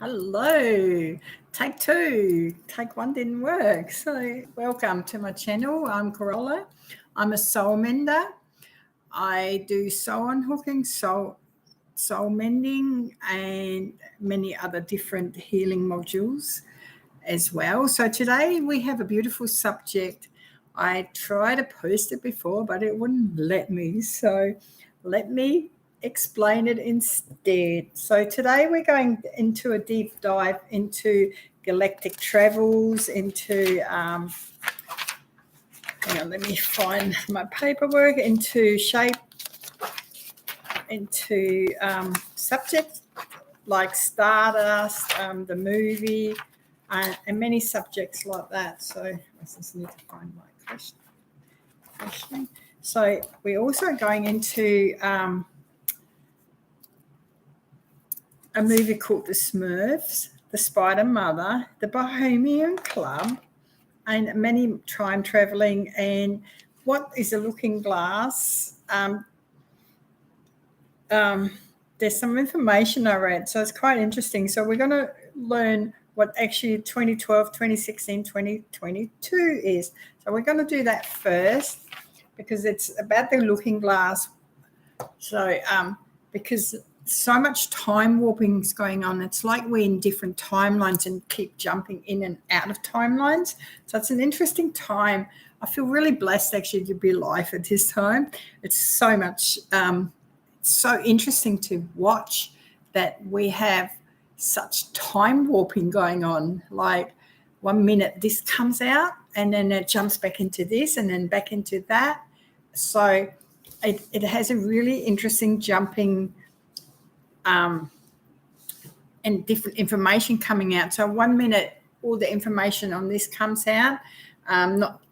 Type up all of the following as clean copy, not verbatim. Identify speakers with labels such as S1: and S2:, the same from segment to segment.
S1: Hello, take two. Take one didn't work. So, welcome to my channel. I'm Carola. I'm a soul mender. I do soul unhooking, soul mending, and many other different healing modules as well. So, today we have a beautiful subject. I tried to post it before, but it wouldn't let me. So, let me explain it instead. So today we're going into a deep dive into galactic travels, into hang on, let me find my paperwork, into shape, into subjects like Stardust, the movie, and many subjects like that. So I just need to find my question. So we're also going into a movie called The Smurfs, The Spider Mother, The Bohemian Club, and many time traveling. And what is a looking glass? There's some information I read, so it's quite interesting. So we're going to learn what actually 2012, 2016, 2022 is. So we're going to do that first because it's about the looking glass. So because so much time warping is going on. It's like we're in different timelines and keep jumping in and out of timelines. So it's an interesting time. I feel really blessed actually to be alive at this time. It's so much, so interesting to watch that we have such time warping going on. Like 1 minute this comes out and then it jumps back into this and then back into that. So it has a really interesting jumping and different information coming out. So 1 minute, all the information on this comes out.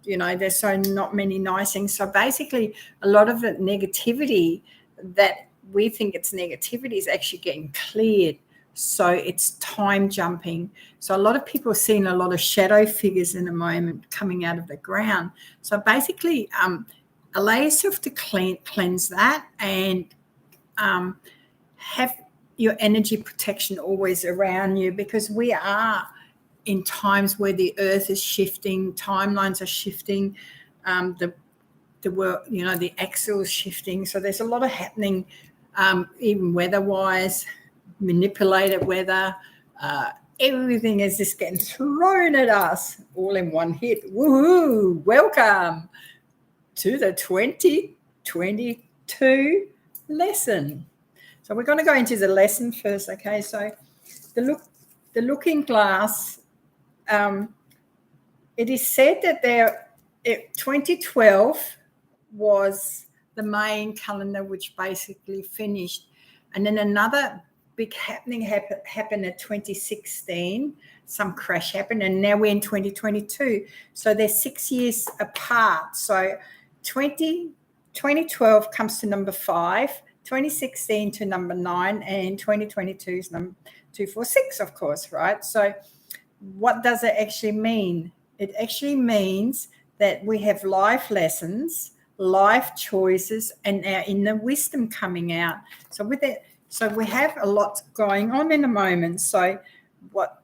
S1: There's so not many nice things. So basically, a lot of the negativity that we think it's negativity is actually getting cleared. So it's time jumping. So a lot of people are seeing a lot of shadow figures in a moment coming out of the ground. So basically, allow yourself to cleanse that and have your energy protection always around you, because we are in times where the earth is shifting, timelines are shifting, the world, the axle is shifting. So there's a lot of happening, even weather-wise, manipulated weather. Everything is just getting thrown at us all in one hit. Woohoo! Welcome to the 2022 lesson. So we're going to go into the lesson first, okay? So the looking glass, it is said that 2012 was the main calendar, which basically finished. And then another big happening happened in 2016. Some crash happened, and now we're in 2022. So they're 6 years apart. So 2012 comes to number 5. 2016 to number 9, and 2022 is number 246, of course, right? So what does it actually mean? It actually means that we have life lessons, life choices, and our inner wisdom coming out. So with it, so we have a lot going on in the moment. So what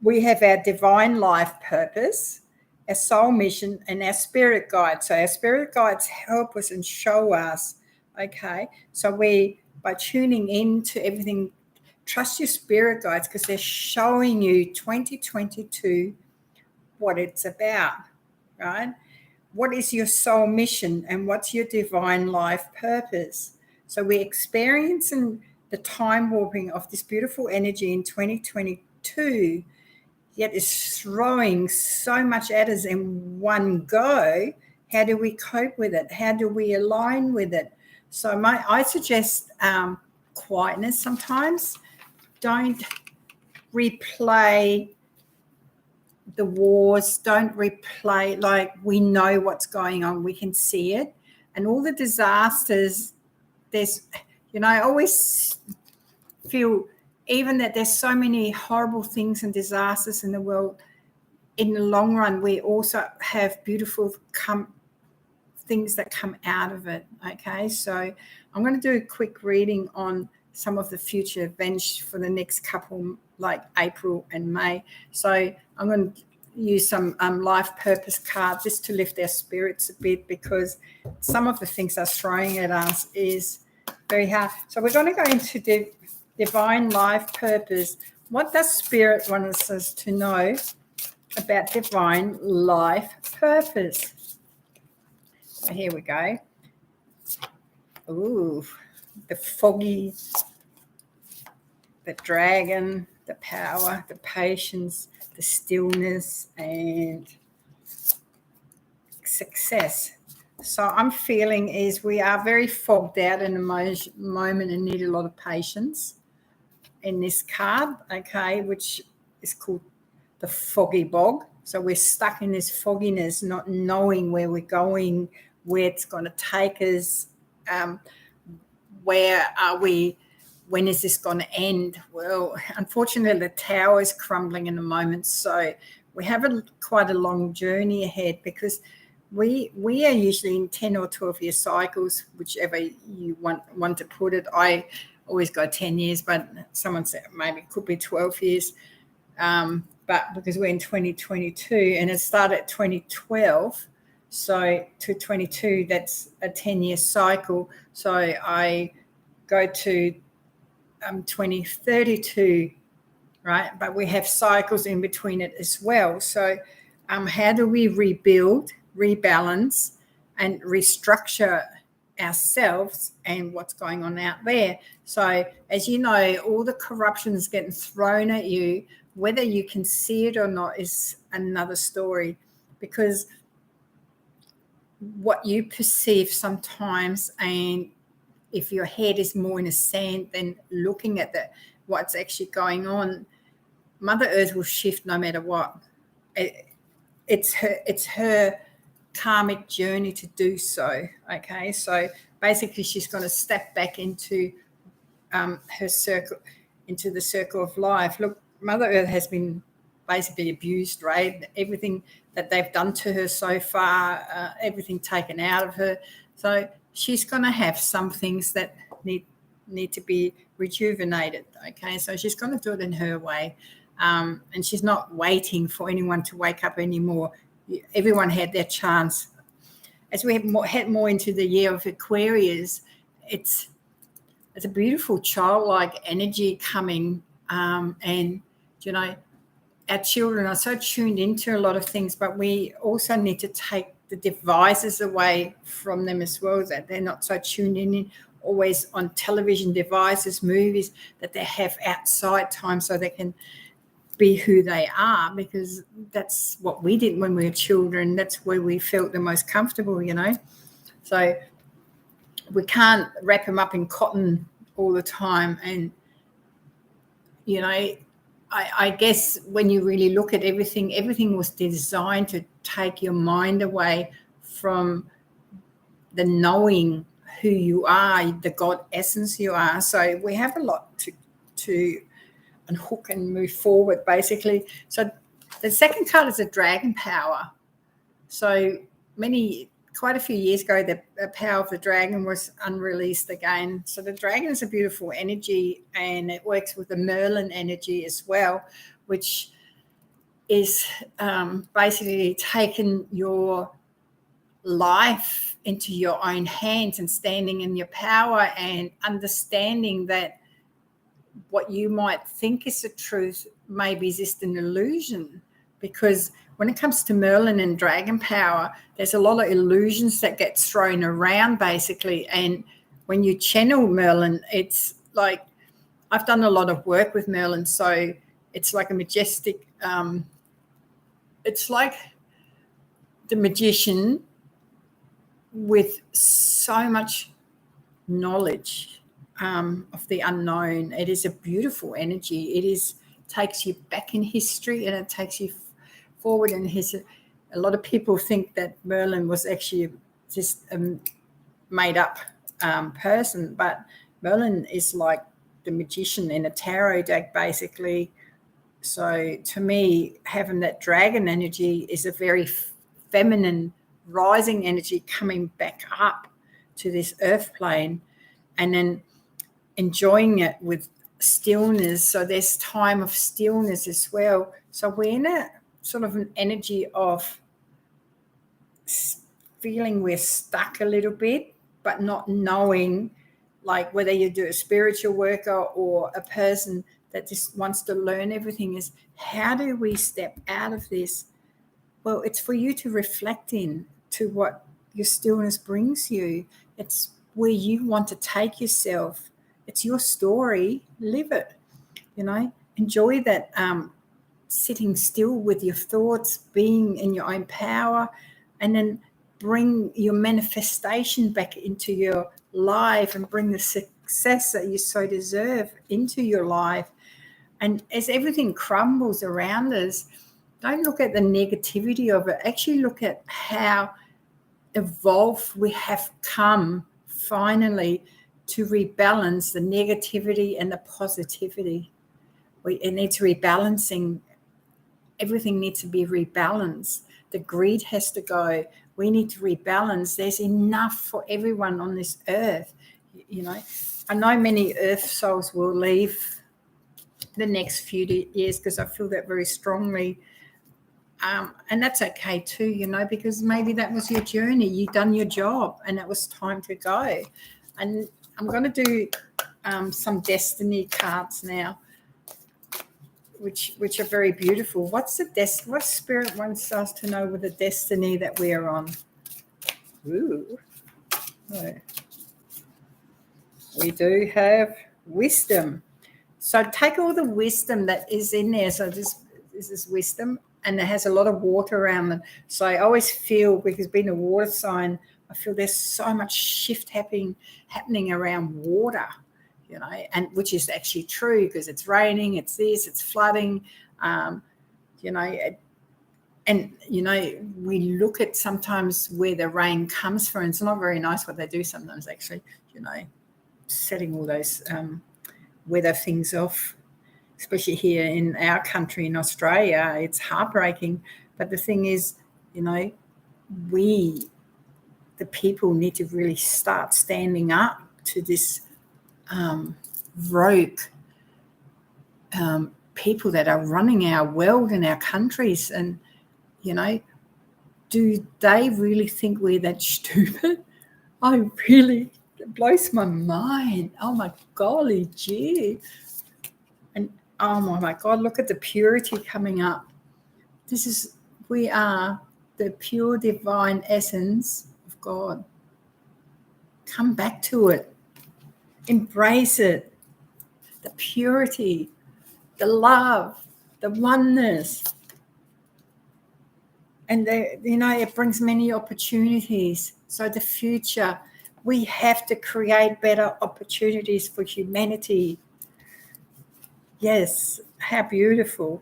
S1: we have, our divine life purpose, our soul mission, and our spirit guides. So our spirit guides help us and show us. Okay, so by tuning in to everything, trust your spirit guides, because they're showing you 2022 what it's about, right? What is your soul mission and what's your divine life purpose? So we're experiencing the time warping of this beautiful energy in 2022, yet it's throwing so much at us in one go. How do we cope with it? How do we align with it? So I suggest quietness sometimes. Don't replay the wars. Don't replay, like, we know what's going on. We can see it. And all the disasters, I always feel even that there's so many horrible things and disasters in the world. In the long run, we also have beautiful things that come out of it. Okay, so I'm going to do a quick reading on some of the future events for the next couple, like April and May. So I'm going to use some life purpose cards just to lift our spirits a bit, because some of the things they're throwing at us is very hard. So we're going to go into the divine life purpose. What does Spirit want us to know about divine life purpose? So here we go. Ooh, the foggy, the dragon, the power, the patience, the stillness, and success. So I'm feeling is we are very fogged out in the moment and need a lot of patience in this card, okay, which is called the foggy bog. So we're stuck in this fogginess, not knowing where we're going, where it's going to take us, where are we, when is this going to end? Well, unfortunately, the tower is crumbling in the moment. So we have quite a long journey ahead, because we are usually in 10 or 12 year cycles, whichever you want to put it. I always go 10 years, but someone said maybe it could be 12 years. But because we're in 2022 and it started at 2012, so to 22, that's a 10-year cycle. So I go to 2032, right? But we have cycles in between it as well. So how do we rebuild, rebalance, and restructure ourselves and what's going on out there? So as you know, all the corruption is getting thrown at you. Whether you can see it or not is another story, because what you perceive sometimes, and if your head is more in the sand than looking at what's actually going on, Mother Earth will shift no matter what. It's her karmic journey to do so, okay? So basically she's going to step back into her circle, into the circle of life. Look, Mother Earth has been basically abused, right? Everything that they've done to her so far, everything taken out of her. So she's going to have some things that need to be rejuvenated, okay? So she's going to do it in her way. And she's not waiting for anyone to wake up anymore. Everyone had their chance. As we head more into the year of Aquarius, it's a beautiful childlike energy coming, and you know, our children are so tuned into a lot of things, but we also need to take the devices away from them as well, that they're not so tuned in always on television devices, movies, that they have outside time so they can be who they are, because that's what we did when we were children. That's where we felt the most comfortable, you know. So we can't wrap them up in cotton all the time. And, you know, I guess when you really look at everything was designed to take your mind away from the knowing who you are, the God essence you are. So we have a lot to unhook and move forward, basically. So the second card is a dragon power. So quite a few years ago, the power of the dragon was unreleased again. So the dragon is a beautiful energy, and it works with the Merlin energy as well, which is basically taking your life into your own hands and standing in your power and understanding that what you might think is the truth may be just an illusion. Because when it comes to Merlin and dragon power, there's a lot of illusions that get thrown around, basically. And when you channel Merlin, it's like, I've done a lot of work with Merlin, so it's like a majestic, it's like the magician with so much knowledge of the unknown. It is a beautiful energy. It takes you back in history, and it takes you forward. And a lot of people think that Merlin was actually just a made up person, but Merlin is like the magician in a tarot deck, basically. So to me, having that dragon energy is a very feminine rising energy coming back up to this earth plane. And then enjoying it with stillness. So there's time of stillness as well. So we're in a sort of an energy of feeling we're stuck a little bit, but not knowing, like whether you do a spiritual worker or a person that just wants to learn everything, is how do we step out of this? Well, it's for you to reflect in to what your stillness brings you. It's where you want to take yourself. It's your story. Live it. Enjoy that sitting still with your thoughts, being in your own power, and then bring your manifestation back into your life and bring the success that you so deserve into your life. And as everything crumbles around us, don't look at the negativity of it. Actually look at how evolved we have come finally to rebalance the negativity and the positivity. It needs rebalancing. Everything needs to be rebalanced. The greed has to go. We need to rebalance. There's enough for everyone on this earth. I know many earth souls will leave the next few years because I feel that very strongly. And that's okay too, because maybe that was your journey. You've done your job and it was time to go. And I'm going to do some destiny cards now, which are very beautiful. What spirit wants us to know with the destiny that we are on? Ooh. No. We do have wisdom. So take all the wisdom that is in there. So this is wisdom, and it has a lot of water around it. So I always feel, because being a water sign, I feel there's so much shift happening around water, and which is actually true, because it's raining, it's this, it's flooding, and we look at sometimes where the rain comes from. It's not very nice what they do sometimes, actually, setting all those weather things off, especially here in our country in Australia. It's heartbreaking. But the thing is, we, the people, need to really start standing up to this rogue people that are running our world and our countries. And, do they really think we're that stupid? It blows my mind. Oh my golly gee. And oh my God, look at the purity coming up. We are the pure divine essence of God. Come back to it. Embrace it. The purity, the love, the oneness. And it brings many opportunities. So the future, we have to create better opportunities for humanity. Yes, how beautiful.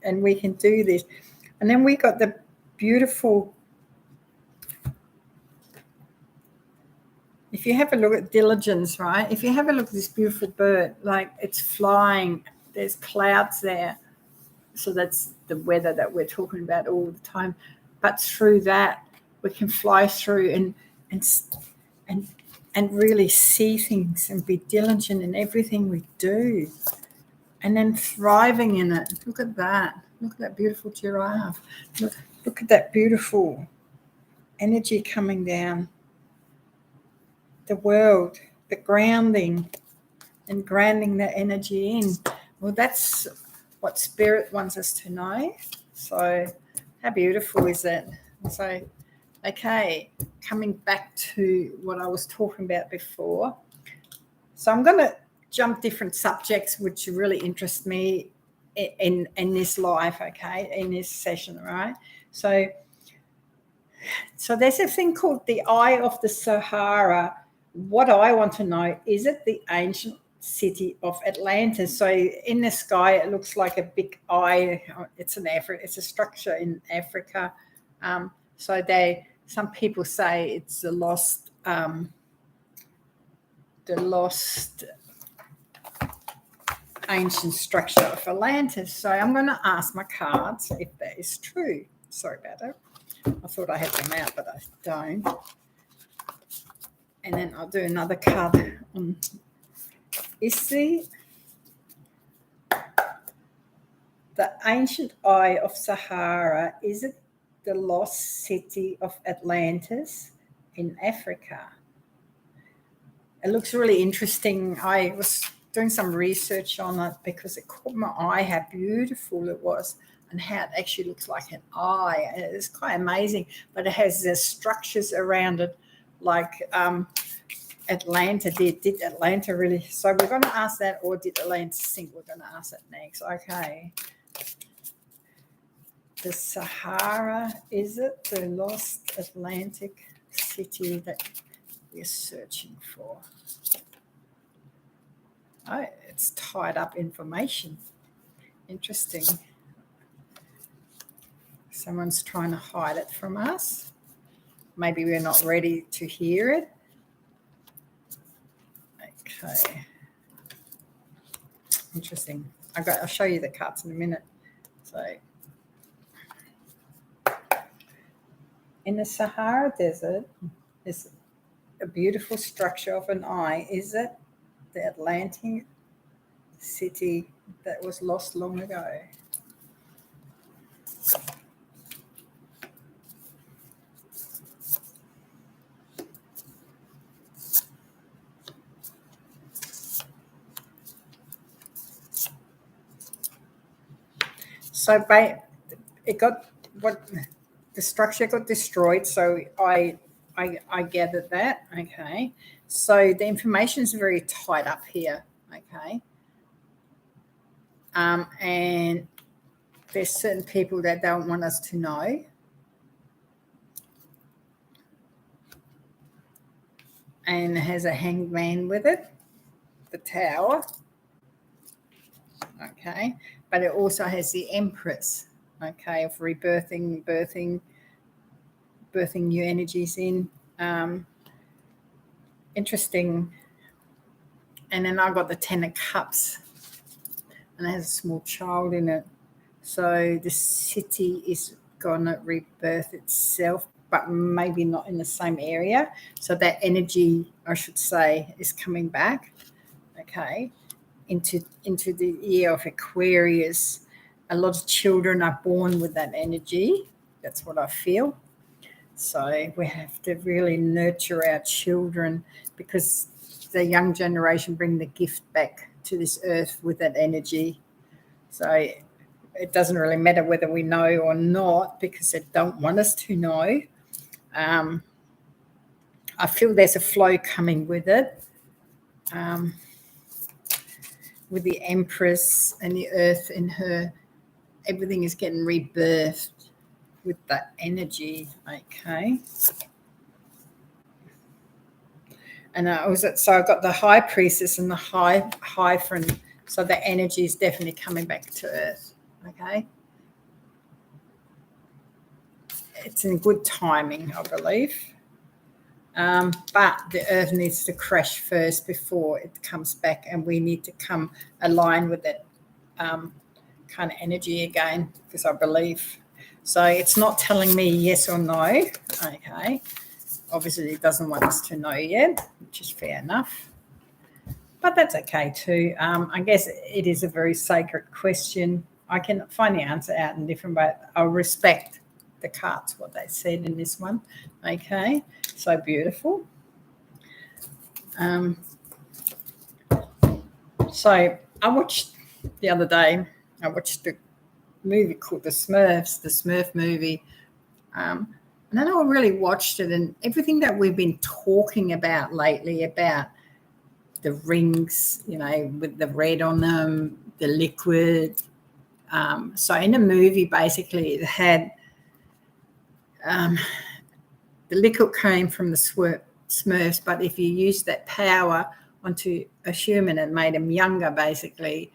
S1: And we can do this. And then we got the beautiful, if you have a look at diligence, right? If you have a look at this beautiful bird, like it's flying, there's clouds there. So that's the weather that we're talking about all the time. But through that, we can fly through and really see things and be diligent in everything we do. And then thriving in it. Look at that. Look at that beautiful giraffe. Look at that beautiful energy coming down. The world, the grounding, and grounding that energy in. Well, that's what Spirit wants us to know. So how beautiful is that? So, okay, coming back to what I was talking about before. So I'm going to jump different subjects which really interest me in this life, okay, in this session, right? So there's a thing called the Eye of the Sahara. What I want to know, is it the ancient city of Atlantis? So in the sky, it looks like a big eye. It's a structure in Africa. So some people say it's the lost ancient structure of Atlantis. So I'm going to ask my cards if that is true. Sorry about that. I thought I had them out, but I don't. And then I'll do another card on Is the ancient Eye of Sahara, is it the lost city of Atlantis in Africa? It looks really interesting. I was doing some research on it because it caught my eye how beautiful it was and how it actually looks like an eye. It's quite amazing, but it has the structures around it like Atlanta did. Did Atlanta really? So we're going to ask that, or did Atlanta sink? We're going to ask that next. Okay. The Sahara, is it the lost Atlantic city that we're searching for? Oh, it's tied up information. Interesting. Someone's trying to hide it from us. Maybe we're not ready to hear it. Okay. Interesting. I'll show you the cards in a minute. So, in the Sahara Desert is a beautiful structure of an eye. Is it the Atlantic city that was lost long ago? So the structure got destroyed. So I gathered that. Okay. So the information is very tied up here. Okay. And there's certain people that don't want us to know. And it has a hanged man with it, the tower. Okay. But it also has the Empress, okay, of rebirthing, birthing new energies in. Interesting. And then I got the Ten of Cups, and it has a small child in it. So the city is going to rebirth itself, but maybe not in the same area. So that energy, I should say, is coming back, okay, into the year of Aquarius. A lot of children are born with that energy. That's what I feel. So we have to really nurture our children, because the young generation bring the gift back to this earth with that energy. So it doesn't really matter whether we know or not, because they don't want us to know. I feel there's a flow coming with it. With the Empress and the earth in her, everything is getting rebirthed with that energy. Okay. And so I've got the High Priestess and the Hierophant. So the energy is definitely coming back to earth. Okay. It's in good timing, I believe. But the earth needs to crash first before it comes back, and we need to come align with that kind of energy again, because I believe. So it's not telling me yes or no. Okay. Obviously, it doesn't want us to know yet, which is fair enough. But that's okay too. I guess it is a very sacred question. I can find the answer out in different ways. I'll respect the cards, what they said in this one. Okay, so beautiful. So I watched the other day, I watched the movie called The Smurfs, the Smurf movie. And then I really watched it, and everything that we've been talking about lately about the rings, with the red on them, the liquid. So in the movie, basically, it had the liquid came from the Smurfs, but if you use that power onto a human, it made him younger, basically.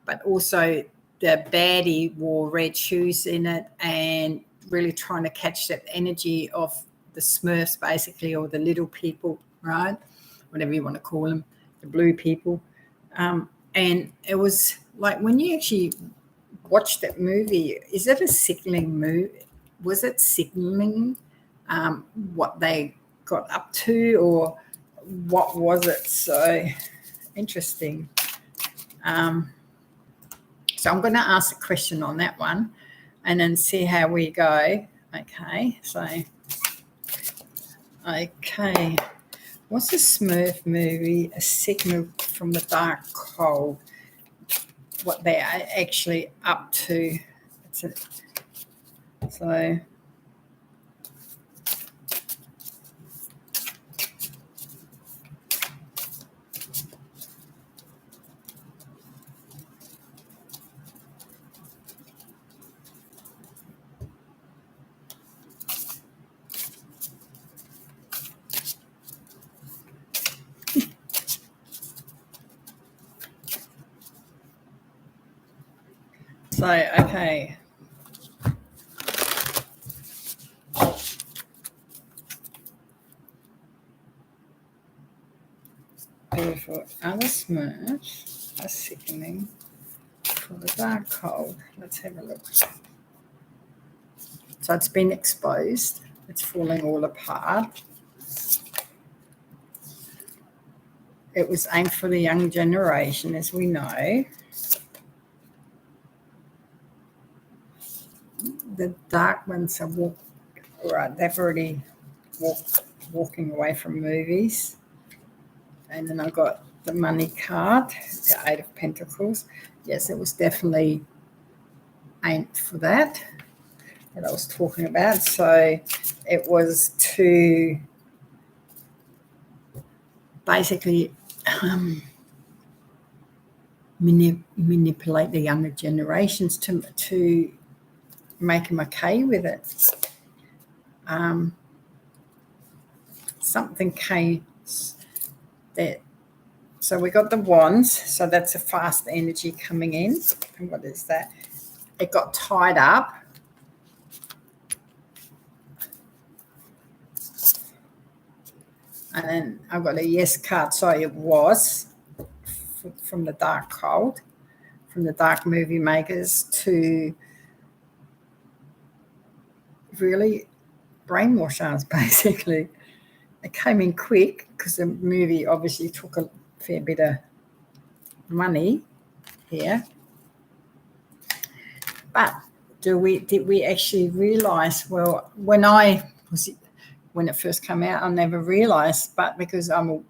S1: But also the baddie wore red shoes in it, and really trying to catch that energy of the Smurfs, basically, or the little people, right? Whatever you want to call them, the blue people. And it was like, when you actually watch that movie, is it a signaling movie? Was it signaling what they got up to, or what was it? So interesting. So I'm going to ask a question on that one and then see how we go. Okay, so, okay. What's a Smurf movie? A signal from the dark cold. What they're actually up to. So, okay. For other Smurfs are sickening for the dark cold. Let's have a look. So it's been exposed. It's falling all apart. It was aimed for the young generation, as we know. The dark ones are right. They've already walking away from movies. And then I got the money card, the 8 of Pentacles. Yes, it was definitely aimed for that I was talking about. So it was to basically manipulate the younger generations to make them okay with it. Something came that. So we got the wands. So that's a fast energy coming in. And what is that? It got tied up. And then I've got a yes card. So it was from the dark cold, from the dark movie makers to really brainwash us, basically. It came in quick because the movie obviously took a fair bit of money here. But did we actually realise? Well, when it first came out, I never realised. But because I'm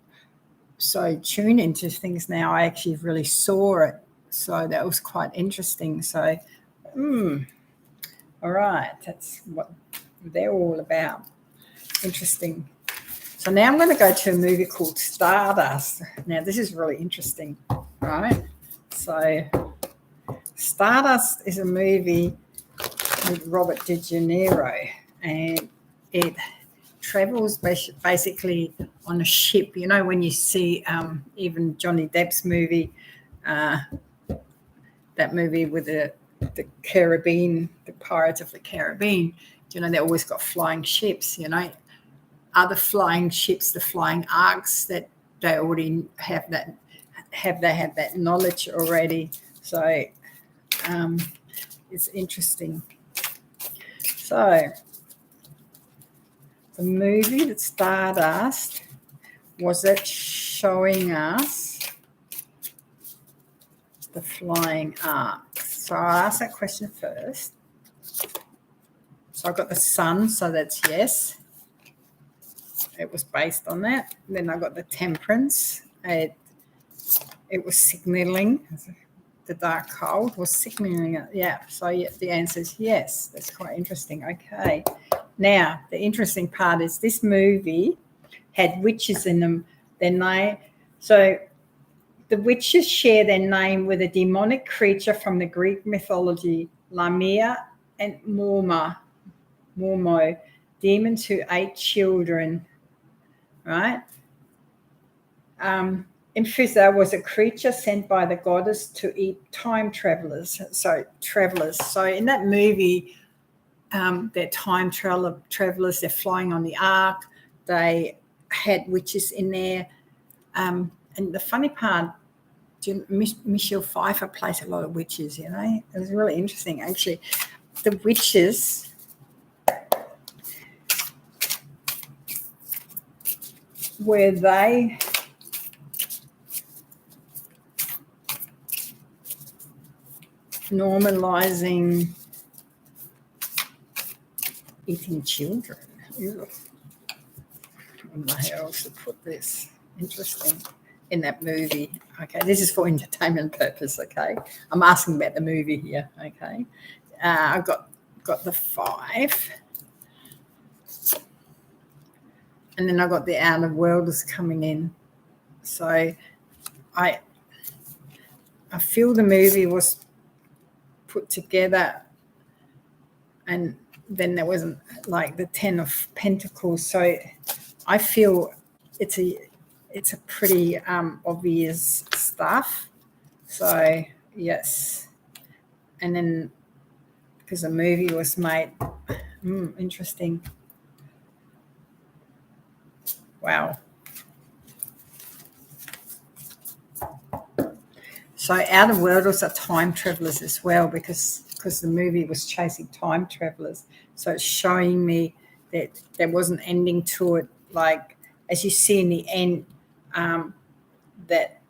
S1: so tuned into things now, I actually really saw it. So that was quite interesting. So, all right, that's what they're all about. Interesting. So now I'm going to go to a movie called Stardust. Now this is really interesting, right? So Stardust is a movie with Robert De Niro, and it travels basically on a ship. You know, when you see even Johnny Depp's movie, that movie with the Caribbean, the Pirates of the Caribbean, you know, they always got flying ships, you know. Other flying ships, the flying arcs, that they already have that knowledge already. So it's interesting. So the movie that Stardust, was it showing us the flying arcs? So I'll ask that question first. So I've got the sun, so that's yes. It was based on that. Then I got the Temperance. It was signaling. The dark cold was signaling it. Yeah. So the answer is yes. That's quite interesting. Okay. Now the interesting part is this movie had witches in them. So the witches share their name with a demonic creature from the Greek mythology, Lamia and Mormo, demons who ate children. Right? Infiza was a creature sent by the goddess to eat time travelers. So travelers. So in that movie, they're time travelers. They're flying on the ark. They had witches in there. And the funny part, Michelle Pfeiffer plays a lot of witches. You know, it was really interesting actually. The witches. Where they normalizing eating children. Ew. I don't know how else to put this. Interesting. In that movie. Okay, this is for entertainment purpose. Okay, I'm asking about the movie here. Okay, I got the 5, and then I got the outer worlders coming in. So I feel the movie was put together, and then there wasn't like the 10 of Pentacles. So I feel it's a pretty obvious stuff. So yes, and then because the movie was made, interesting. Wow. So outer worlders are time travelers as well, because the movie was chasing time travelers. So it's showing me that there was an ending to it. Like, as you see in the end, that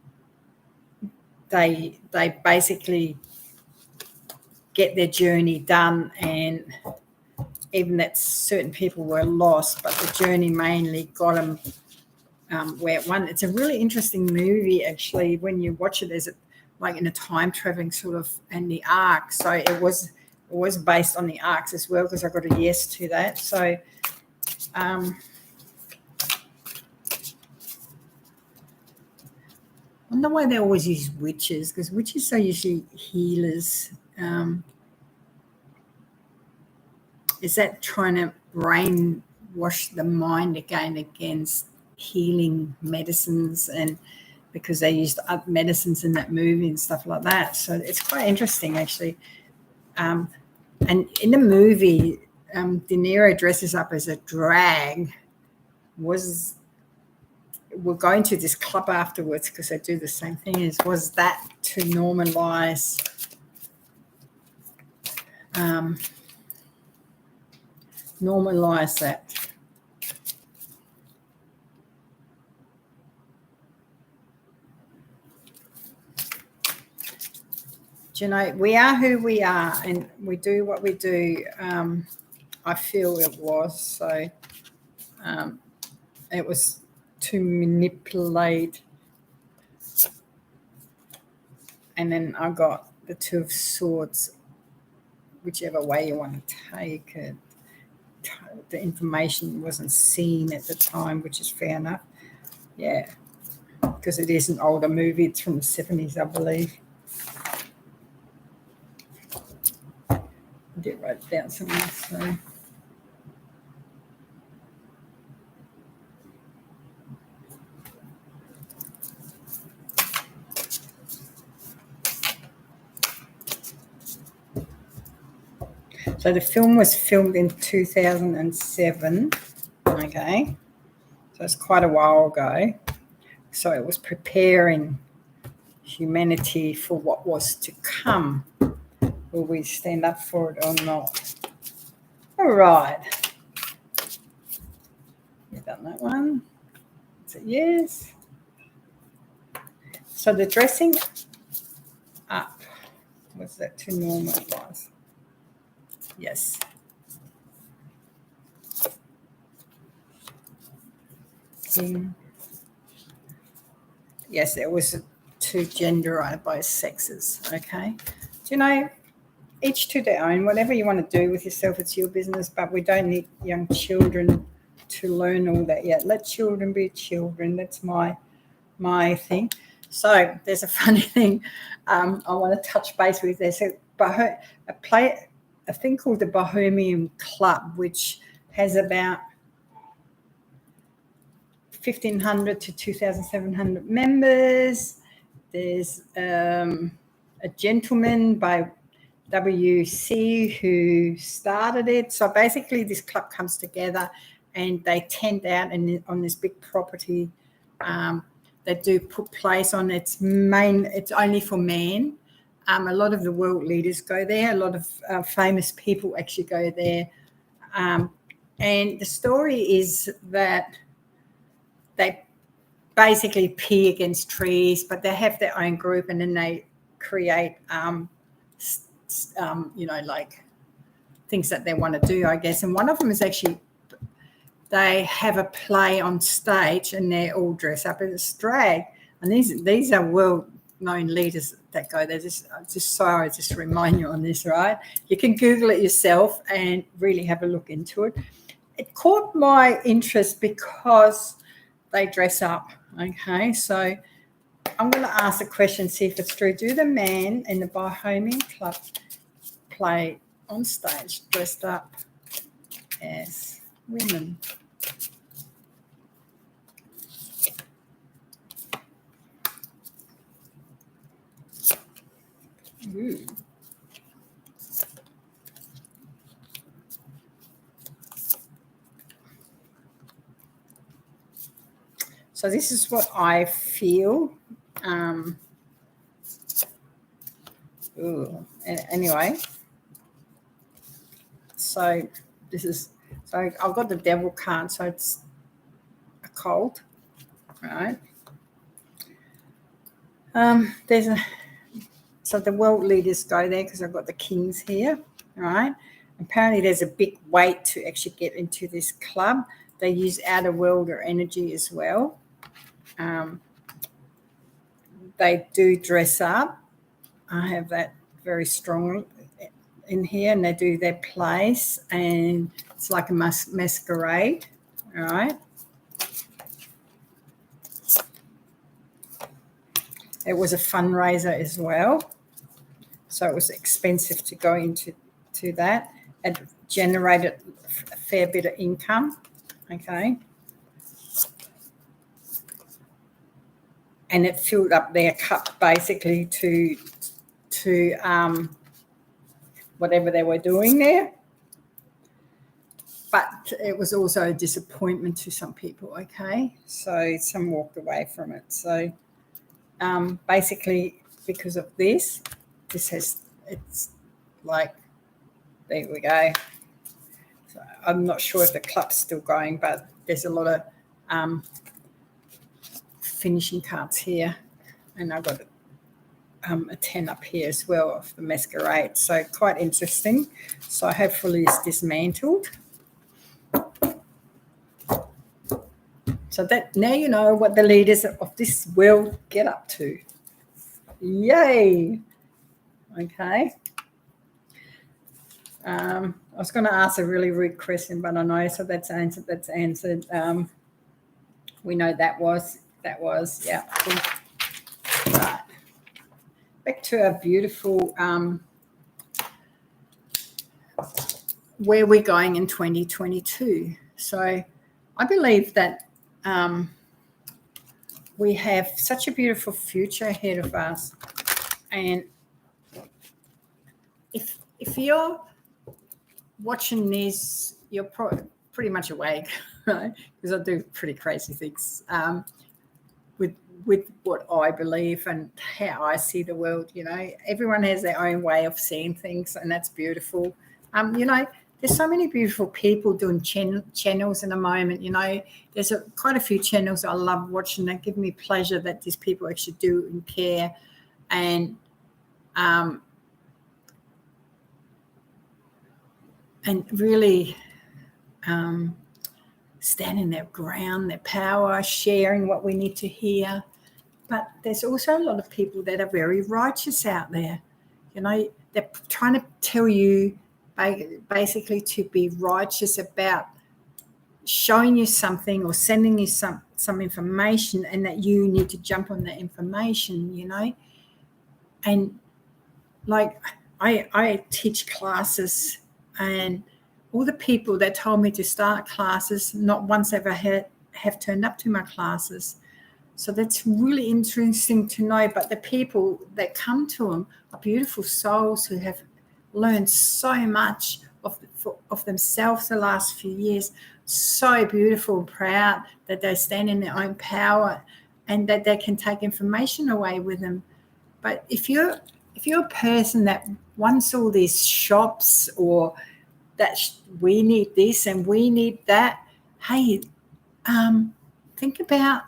S1: they basically get their journey done, and even that certain people were lost, but the journey mainly got them where it won. It's a really interesting movie, actually. When you watch it, there's like in a time traveling sort of, and the arc. So it was based on the arcs as well, because I got a yes to that. So I wonder why they always use witches, because witches are usually healers. Is that trying to brainwash the mind again against healing medicines, and because they used medicines in that movie and stuff like that? So it's quite interesting, actually. And in the movie, De Niro dresses up as a drag. We're going to this club afterwards because they do the same thing. Was that to normalize that? Do you know, we are who we are, and we do what we do. I feel it was so. It was to manipulate, and then I got the 2 of Swords. Whichever way you want to take it, the information wasn't seen at the time, which is fair enough. Yeah, because it is an older movie. It's from the 70s, I believe. I did write it down somewhere. So the film was filmed in 2007. Okay, so it's quite a while ago. So it was preparing humanity for what was to come. Will we stand up for it or not? All right. You've done that one. Is it yes? So the dressing up, was that to normalize? Yes. Yes, it was to gender both sexes. Okay. Do you know, each to their own. Whatever you want to do with yourself, it's your business. But we don't need young children to learn all that yet. Let children be children. That's my thing. So there's a funny thing I want to touch base with. There's a thing called the Bohemian Club, which has about 1,500 to 2,700 members. There's a gentleman by WC who started it. So basically this club comes together and they tent out on this big property. They do put place on it's only for men. A lot of the world leaders go there. A lot of famous people actually go there. And the story is that they basically pee against trees, but they have their own group, and then they create like things that they want to do, I guess. And one of them is actually they have a play on stage and they're all dressed up as drag. And these are world-known leaders that go there. Just remind you on this, right? You can Google it yourself and really have a look into it. It caught my interest because they dress up, okay? So I'm going to ask the question, see if it's true. Do the man in the Bohemian Club play on stage dressed up as women? Ooh. So this is what I feel. Anyway, so I've got the devil card, so it's a cold, right? So the world leaders go there because I've got the kings here, right? Apparently there's a big wait to actually get into this club. They use outer worlder energy as well. They do dress up. I have that very strongly in here, and they do their plays, and it's like a masquerade, all right? It was a fundraiser as well, so it was expensive to go into that. It generated a fair bit of income, okay? And it filled up their cup basically to whatever they were doing there. But it was also a disappointment to some people, okay? So some walked away from it. So basically because of this it's like, there we go. So I'm not sure if the club's still going, but there's a lot of finishing cards here, and I've got a 10 up here as well of the masquerade, so quite interesting. So hopefully it's dismantled. So that now you know what the leaders of this world get up to. Yay. Okay. I was going to ask a really rude question, but I know, so that's answered. We know that was, yeah. Right. Back to our beautiful, where we're going in 2022. So I believe that we have such a beautiful future ahead of us. And if you're watching this, you're pretty much awake, right? Because I do pretty crazy things with what I believe and how I see the world. You know, everyone has their own way of seeing things, and that's beautiful. You know, there's so many beautiful people doing channels in a moment. You know, there's quite a few channels I love watching that give me pleasure that these people actually do and care, and really standing their ground, their power, sharing what we need to hear. But there's also a lot of people that are very righteous out there. You know, they're trying to tell you basically to be righteous about showing you something or sending you some information, and that you need to jump on that information, you know. And like I teach classes, and all the people that told me to start classes, not once ever have turned up to my classes. So that's really interesting to know. But the people that come to them are beautiful souls who have learned so much of themselves the last few years. So beautiful and proud that they stand in their own power and that they can take information away with them. But if you're a person that wants all these shops, or that we need this and we need that, hey, think about,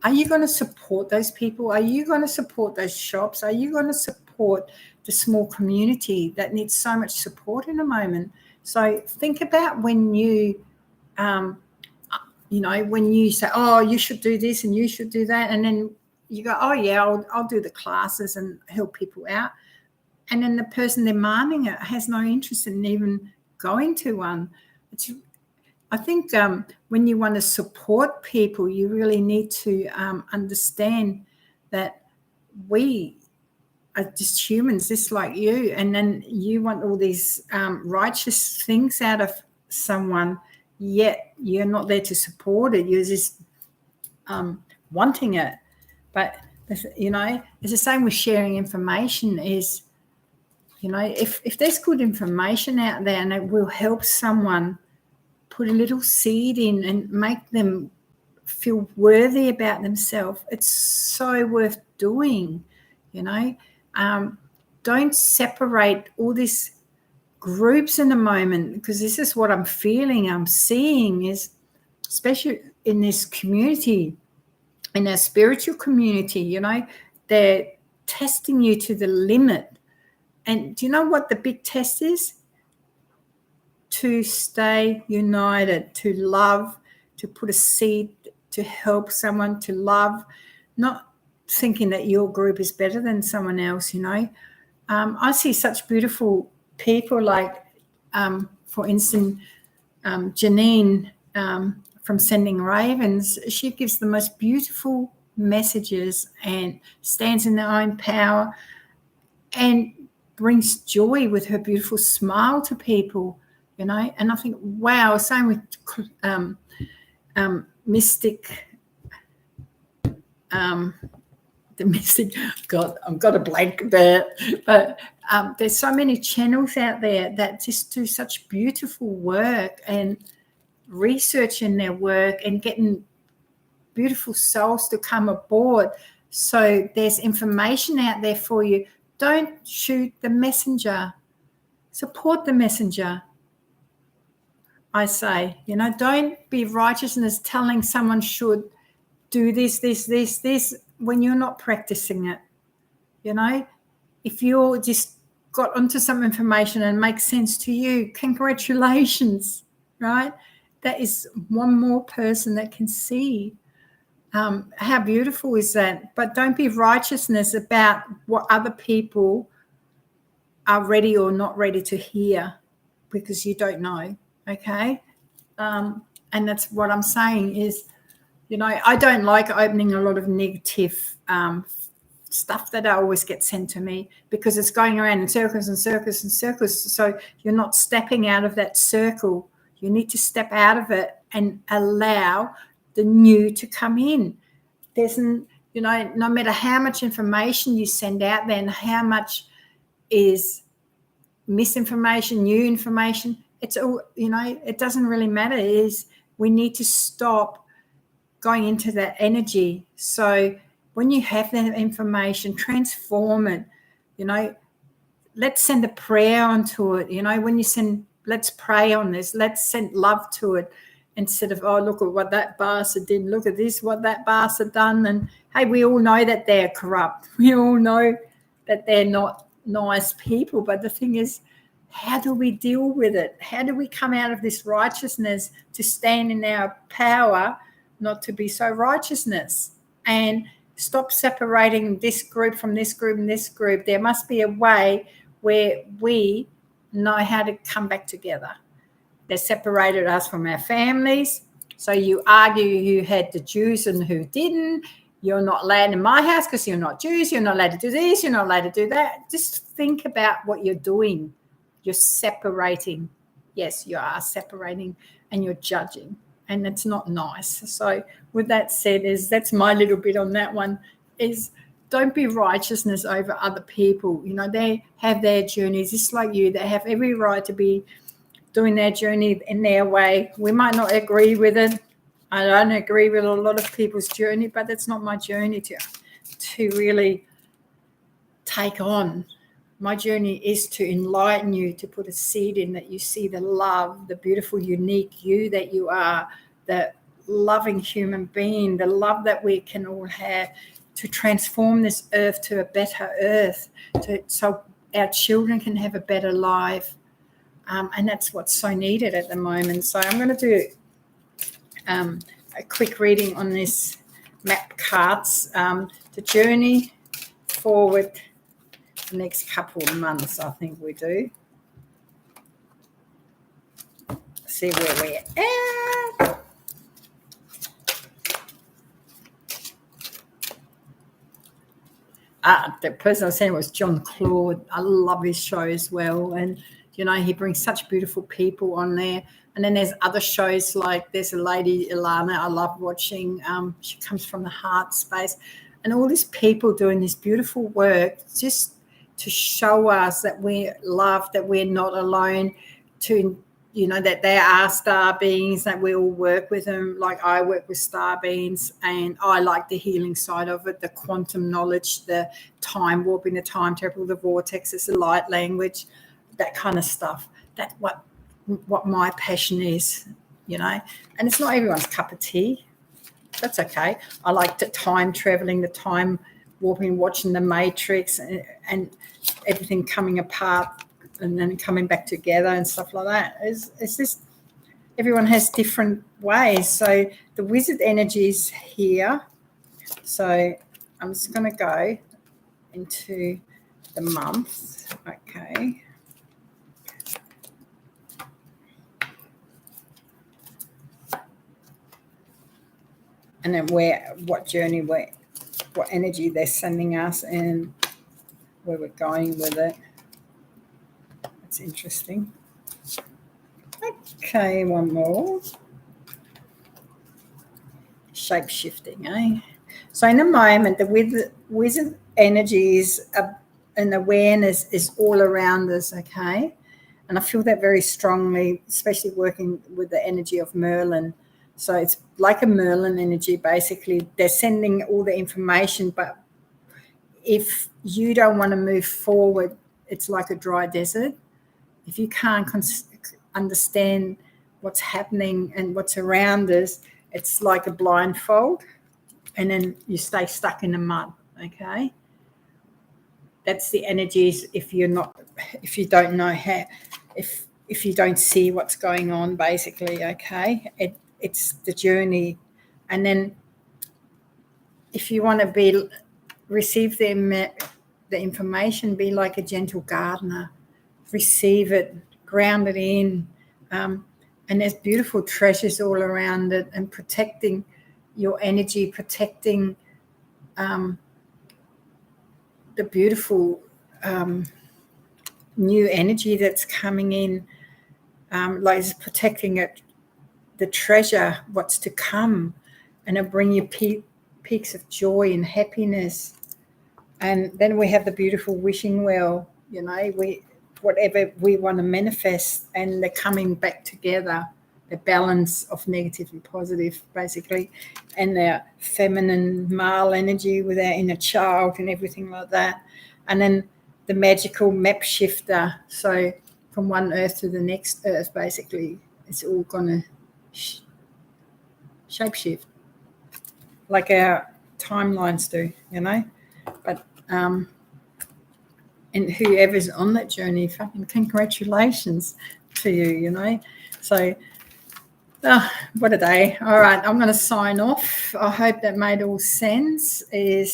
S1: are you going to support those people? Are you going to support those shops? Are you going to support the small community that needs so much support in a moment. So think about when you, when you say, oh, you should do this and you should do that. And then you go, oh, yeah, I'll do the classes and help people out. And then the person demanding it has no interest in even going to one. I think when you want to support people, you really need to understand that we are just humans, just like you. And then you want all these righteous things out of someone, yet you're not there to support it. You're just wanting it. But, it's the same with sharing information is, if there's good information out there and it will help someone, put a little seed in and make them feel worthy about themselves, it's so worth doing. Don't separate all these groups in the moment, because this is what I'm feeling, I'm seeing, is especially in this community, in our spiritual community, they're testing you to the limit. And do you know what the big test is? To stay united, to love, to put a seed, to help someone, to love, not thinking that your group is better than someone else, I see such beautiful people like, for instance, Janine from Sending Ravens. She gives the most beautiful messages and stands in her own power and brings joy with her beautiful smile to people. And I think, wow, same with Mystic, the Mystic, God, I've got a blank there, but there's so many channels out there that just do such beautiful work and researching their work and getting beautiful souls to come aboard. So there's information out there for you. Don't shoot the messenger. Support the messenger. I say, don't be righteousness telling someone should do this, when you're not practicing it. If you're just got onto some information and makes sense to you, congratulations, right? That is one more person that can see. How beautiful is that? But don't be righteousness about what other people are ready or not ready to hear, because you don't know. Okay, and that's what I'm saying is, I don't like opening a lot of negative stuff that always gets sent to me, because it's going around in circles and circles and circles. So you're not stepping out of that circle. You need to step out of it and allow the new to come in. There's, no matter how much information you send out there and how much is misinformation, new information, it's all, it doesn't really matter. We need to stop going into that energy. So when you have that information, transform it. Let's send a prayer onto it. When you send, let's pray on this. Let's send love to it, instead of, oh, look at what that bastard did. Look at this, what that bastard done. And hey, we all know that they're corrupt. We all know that they're not nice people. But the thing is, how do we deal with it? How do we come out of this righteousness to stand in our power, not to be so righteousness, and stop separating this group from this group and this group? There must be a way where we know how to come back together. They separated us from our families. So you argue who had the Jews and who didn't. You're not allowed in my house because you're not Jews. You're not allowed to do this. You're not allowed to do that. Just think about what you're doing. You're separating. Yes, you are separating, and you're judging, and it's not nice. So with that said, that's my little bit on that one, is don't be righteousness over other people. They have their journeys just like you. They have every right to be doing their journey in their way. We might not agree with it. I don't agree with a lot of people's journey, but that's not my journey to really take on. My journey is to enlighten you, to put a seed in that you see the love, the beautiful, unique you that you are, the loving human being, the love that we can all have, to transform this earth to a better earth, so our children can have a better life. And that's what's so needed at the moment. So I'm going to do a quick reading on this map cards, the journey forward the next couple of months, I think we do. See where we're at. The person I was saying was John Claude. I love his show as well. And, you know, he brings such beautiful people on there. And then there's other shows, like there's a lady, Ilana, I love watching. She comes from the heart space. And all these people doing this beautiful work just to show us that we're loved, that we're not alone, to, you know, that there are star beings, that we all work with them. Like I work with star beings, and I like the healing side of it, the quantum knowledge, the time warping, the time travel, the vortex, it's the light language, that kind of stuff. That's what my passion is, you know. And it's not everyone's cup of tea. That's okay. I like the time traveling, the time warping, watching the Matrix and everything coming apart and then coming back together and stuff like that. It's just everyone has different ways. So the wizard energy is here. So I'm just going to go into the months. Okay. And then what journey, what energy they're sending us and where we're going with it. That's interesting. Okay, one more. Shape-shifting, eh? So in a moment, the wizard energies and awareness is all around us, okay? And I feel that very strongly, especially working with the energy of Merlin. So it's like a Merlin energy, basically. They're sending all the information, but if you don't want to move forward, it's like a dry desert. If you can't understand what's happening and what's around us, it's like a blindfold, and then you stay stuck in the mud, okay? That's the energies if you don't know how, if you don't see what's going on, basically, okay? It's the journey. And then if you want to receive the information, be like a gentle gardener. Receive it, ground it in. And there's beautiful treasures all around it, and protecting your energy, protecting the beautiful new energy that's coming in, like it's protecting it, the treasure, what's to come, and it'll bring you peaks of joy and happiness. And then we have the beautiful wishing well, you know, whatever we want to manifest, and they're coming back together, the balance of negative and positive, basically, and their feminine male energy with our inner child and everything like that. And then the magical map shifter. So from one earth to the next earth, basically, it's all going to shapeshift like our timelines do, you know. But and whoever's on that journey, fucking congratulations to you, you know. So what a day. All right, I'm going to sign off. I hope that made all sense. I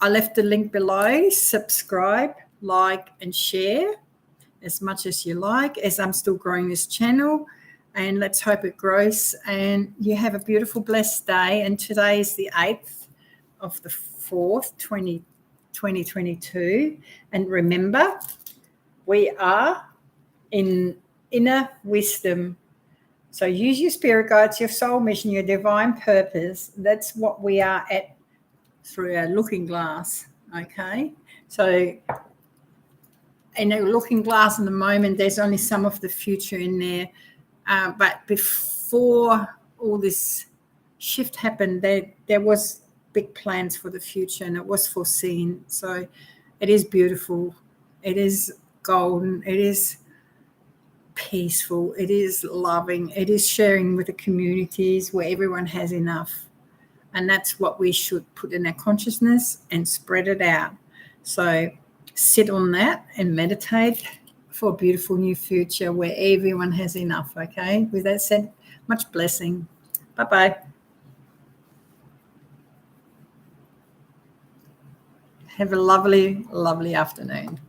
S1: left the link below. Subscribe, like, and share as much as you like, as I'm still growing this channel. And let's hope it grows. And you have a beautiful, blessed day. And today is the 8th of the 4th, 2022. And remember, we are in inner wisdom. So use your spirit guides, your soul mission, your divine purpose. That's what we are at through our looking glass, okay? So in a looking glass in the moment, there's only some of the future in there. But before all this shift happened, there was big plans for the future, and it was foreseen. So it is beautiful. It is golden. It is peaceful. It is loving. It is sharing with the communities where everyone has enough. And that's what we should put in our consciousness and spread it out. So sit on that and meditate for a beautiful new future where everyone has enough. Okay. With that said, much blessing. Bye-bye. Have a lovely, lovely afternoon.